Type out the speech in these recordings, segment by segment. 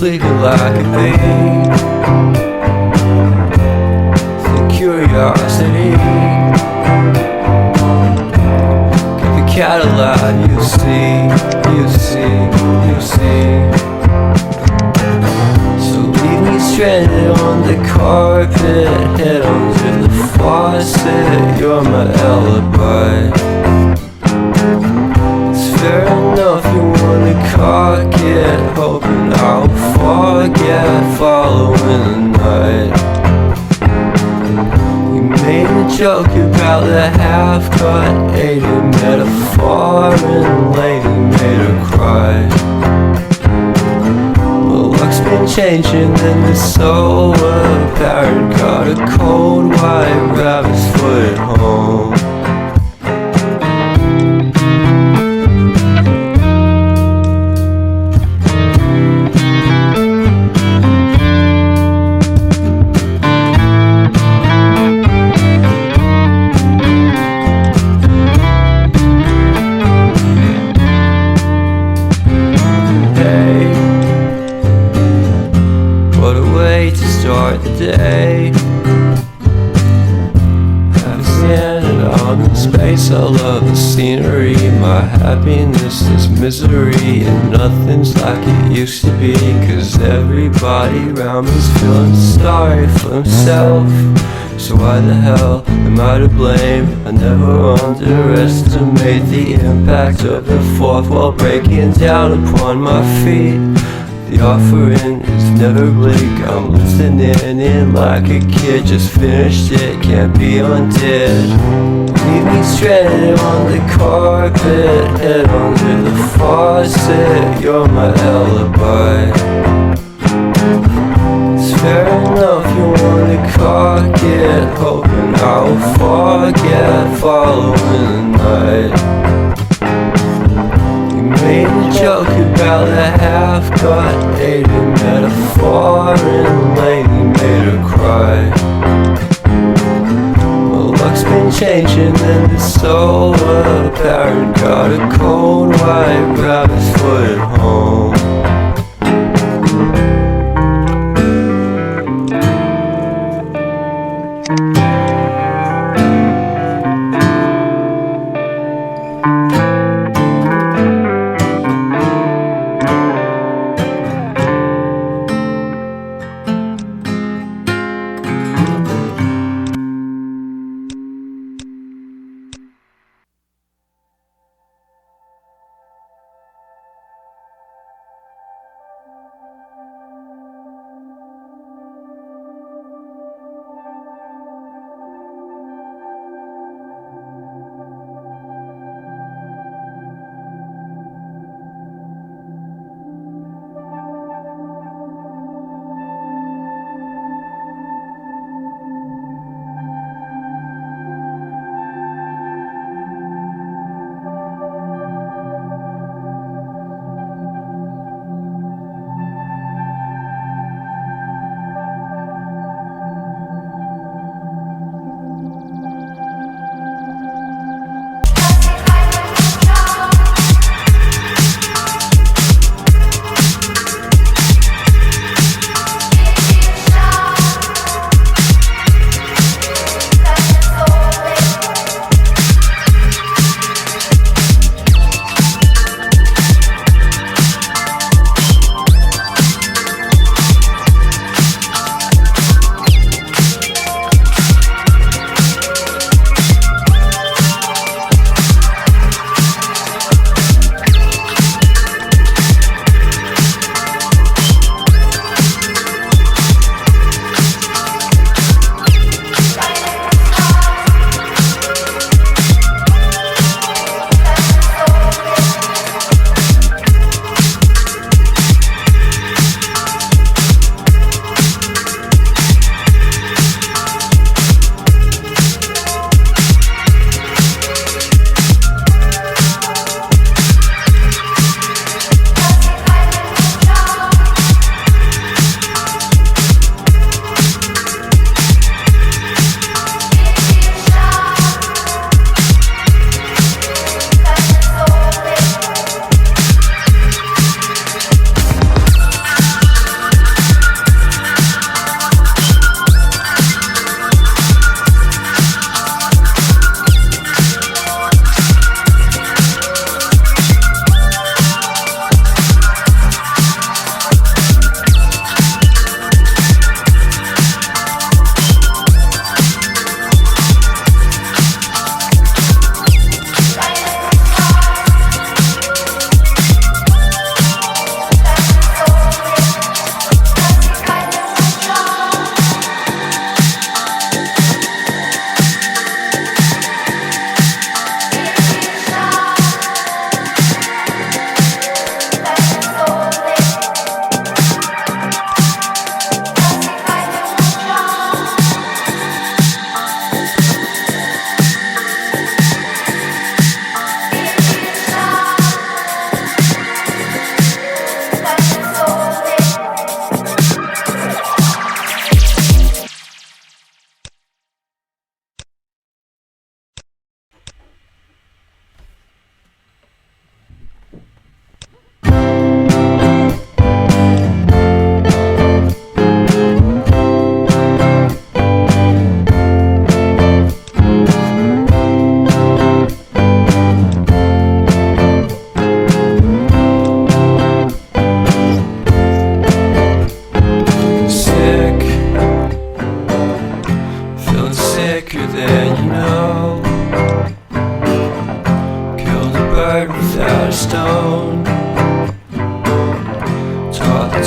sleeping like a bee. The curiosity keep the cat alive. You see, you see, you see. So leave me stranded on the carpet, head under the faucet. You're my alibi. Fair enough, you wanna cock it, hoping I'll forget following the night. You made a joke about the half-cut, ate a metaphor and lady made her cry. Well, luck's been changing and it's so apparent. Got a cold white rabbit's foot at home. What a way to start the day. Having standing out in space, I love the scenery. My happiness is misery, and nothing's like it used to be. Cause everybody around me's feeling sorry for himself. So why the hell am I to blame? I never underestimate the impact of the fourth wall breaking down upon my feet. The offering is never bleak. I'm listening in like a kid, just finished it, can't be undid. Leave me stranded on the carpet, head under the faucet. You're my alibi. It's fair enough, you wanna cock it, hoping I'll forget following the night. Made a joke about the half-cut, ate a metaphor and lady made her cry. Well, luck's been changing and it's so apparent. Got a cold white rabbit's foot at home.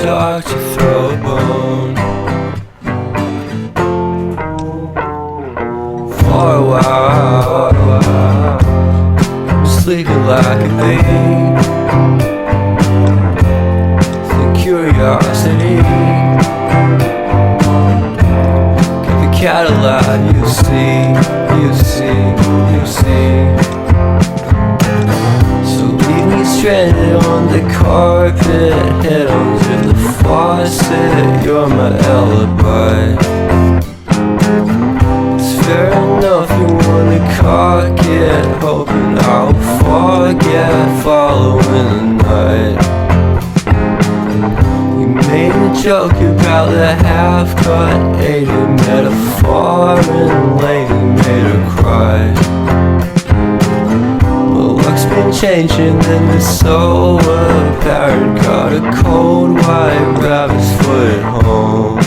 talk to throw a bone. For a while, sleeping like a babe. The curiosity, keep the cat alive. You see, you see, you see. So leave me stranded on the carpet, head under the faucet. You're my alibi. Fair enough, you wanna cock it, hoping I'll forget following the night. You made a joke about the half-cut, ate a metaphor and lady made her cry. Well, luck's been changing and it's so apparent. Got a cold white rabbit's foot at home.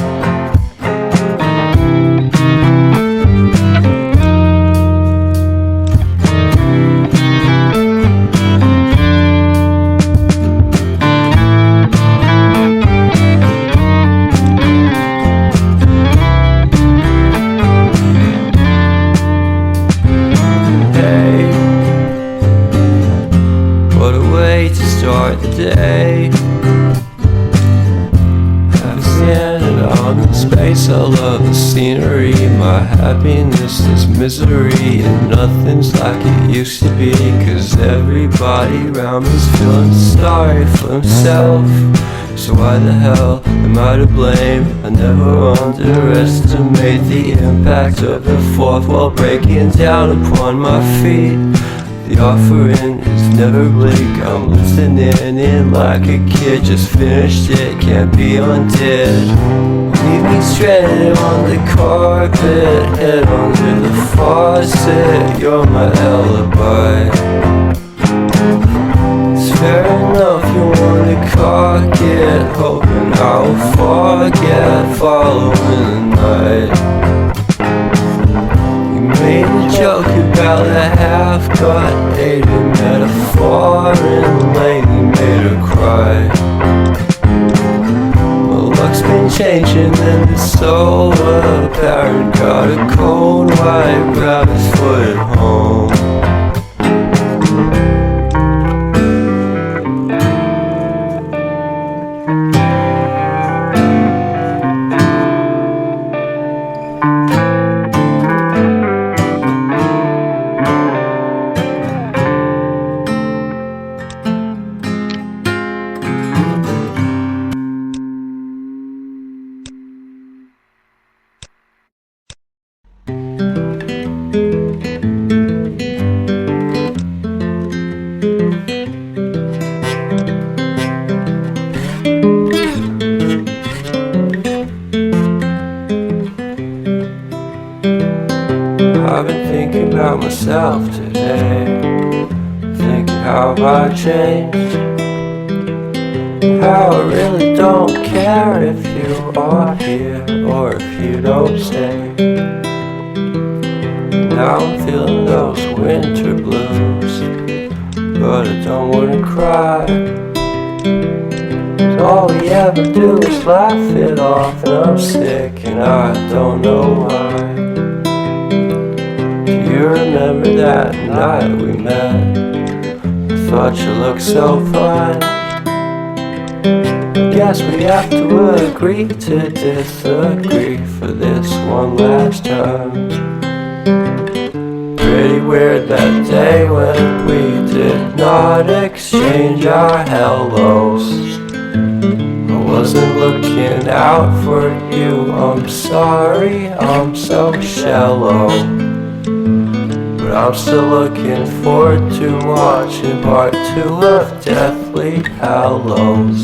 What a way to start the day. I've standing on the space. I love the scenery. My happiness is misery, and nothing's like it used to be. 'Cause everybody around me's feeling sorry for himself. So why the hell am I to blame? I never underestimate the impact of the fourth wall breaking down upon my feet. The offering is never bleak. I'm listening in like a kid, just finished it, can't be undid. Leave me stranded on the carpet, head under the faucet. You're my alibi. It's fair enough, you wanna cock it, hoping I'll forget following the night. You made a joke about a half-cut, ate a metaphor and lady made her cry. Well, luck's been changing and it's so apparent. Got a cold white rabbit's foot at home. I've been thinking about myself today, thinking how have I changed, how I really don't care if you are here or if you don't stay. Now I'm feeling those winter blues, but I don't wanna cry. 'Cause all we ever do is laugh it off, and I'm sick and I don't know why. You remember that night we met? I thought you looked so fine. Guess we have to agree to disagree for this one last time. Pretty weird that day when we did not exchange our hellos. I wasn't looking out for you, I'm sorry, I'm so shallow. But I'm still looking forward to watching part 2 of Deathly Hallows.